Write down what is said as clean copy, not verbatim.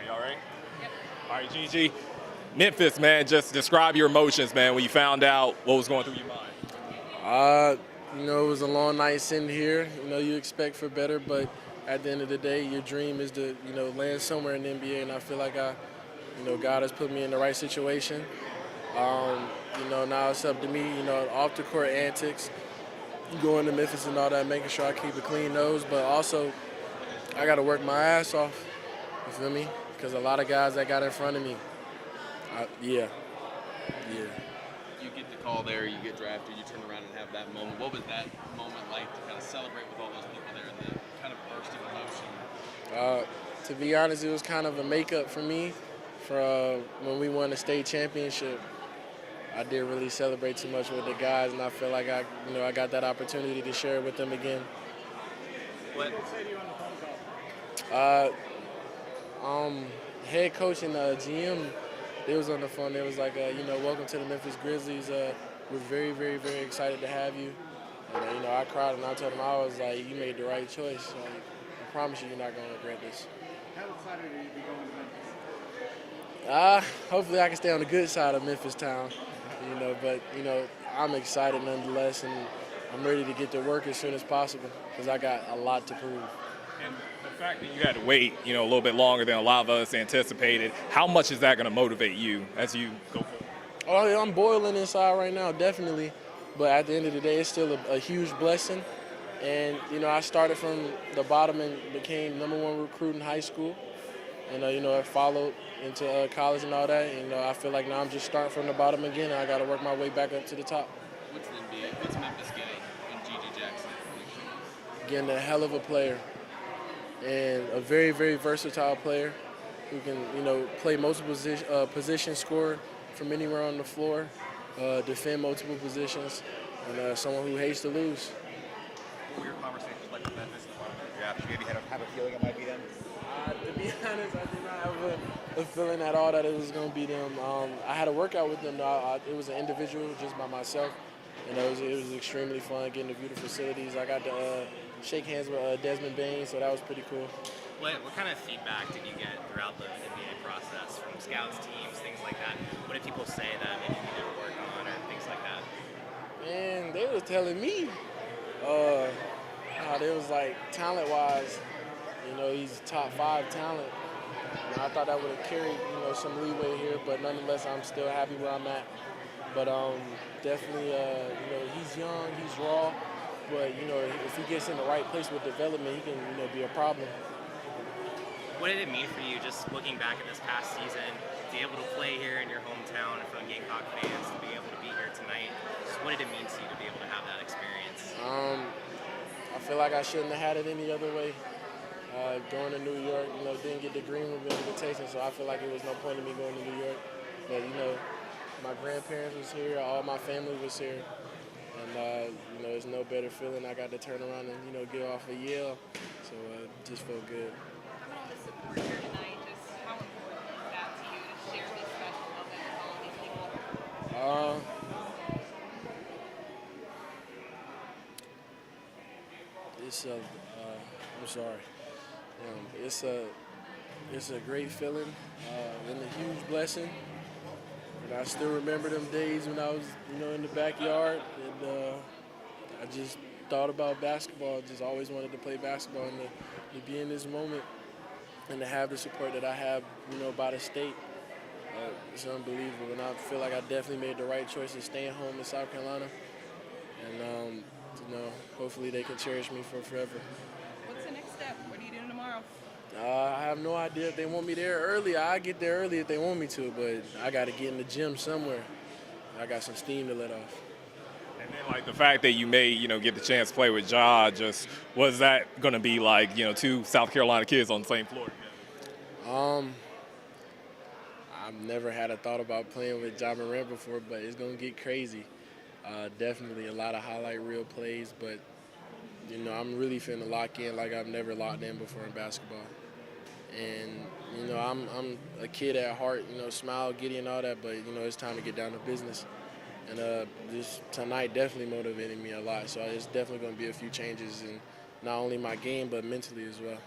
right, y'all ready? Yep. All right, Gigi. Memphis, man, just describe your emotions, man, when you found out what was going through your mind. It was a long night sitting here. You expect for better, but at the end of the day, your dream is to, land somewhere in the NBA, and I feel like God has put me in the right situation. Now it's up to me, off the court antics, going to Memphis and all that, making sure I keep a clean nose, but also I got to work my ass off, you feel me? Because a lot of guys that got in front of me, yeah. You get the call there, you get drafted, you turn around and have that moment. What was that moment like to kind of celebrate with all those people there and the kind of burst of emotion? To be honest, it was kind of a makeup for me for when we won the state championship. I didn't really celebrate too much with the guys, and I feel like I got that opportunity to share it with them again. What? Head coach and GM, they was on the phone. They was like, welcome to the Memphis Grizzlies. We're very, very, very excited to have you. And I cried and I told them, I was like, you made the right choice. I promise you're not going to regret this. How excited are you to be going to Memphis? Hopefully I can stay on the good side of Memphis town. But I'm excited nonetheless, and I'm ready to get to work as soon as possible because I got a lot to prove. And the fact that you had to wait, a little bit longer than a lot of us anticipated, how much is that going to motivate you as you go forward? Oh, yeah, I'm boiling inside right now, definitely. But at the end of the day, it's still a huge blessing. And, I started from the bottom and became #1 recruit in high school. And, I followed into college and all that. And, I feel like now I'm just starting from the bottom again, and I got to work my way back up to the top. What's Memphis getting in Gigi Jackson? Getting a hell of a player and a very, very versatile player who can, play multiple positions, score from anywhere on the floor, defend multiple positions, and someone who hates to lose. What were your conversations like with Memphis in the bottom of the draft? Did you maybe have a feeling it might be them? To be honest, I did not have a feeling at all that it was going to be them. I had a workout with them. It was an individual, just by myself, and it was extremely fun getting to view the facilities. I got to shake hands with Desmond Bain, so that was pretty cool. What kind of feedback did you get throughout the NBA process from scouts, teams, things like that? What did people say that maybe you didn't work on or things like that? Man, they was telling me, they was like, talent-wise, he's top 5 talent. I thought that would have carried, some leeway here, but nonetheless, I'm still happy where I'm at. But definitely, he's young, he's raw, but, if he gets in the right place with development, he can, be a problem. What did it mean for you, just looking back at this past season, to be able to play here in your hometown in front of Gamecock fans, to be able to be here tonight? Just what did it mean to you to be able to have that experience? I feel like I shouldn't have had it any other way. Going to New York, didn't get the green room invitation, so I feel like it was no point in me going to New York. But, my grandparents was here, all my family was here. And, there's no better feeling. I got to turn around and, get off a Yale, so it just felt good. The support here tonight, just how important is that to you to share this special moment with all these people? I'm sorry. It's a great feeling and a huge blessing. And I still remember them days when I was, in the backyard, and I just thought about basketball. Just always wanted to play basketball, and to be in this moment and to have the support that I have, by the state, it's unbelievable. And I feel like I definitely made the right choice of staying home in South Carolina. And hopefully they can cherish me for forever. What's the next step? What are you doing tomorrow? I have no idea. If they want me there early, I get there early if they want me to, but I got to get in the gym somewhere. I got some steam to let off. And then, the fact that you may, get the chance to play with Ja, just was that going to be like, 2 South Carolina kids on the same floor? I've never had a thought about playing with Ja Morant before, but it's going to get crazy. Definitely a lot of highlight reel plays, but, I'm really finna lock in like I've never locked in before in basketball. And, I'm a kid at heart, smile, giddy and all that, but, it's time to get down to business. And this tonight definitely motivated me a lot, so it's definitely going to be a few changes in not only my game but mentally as well.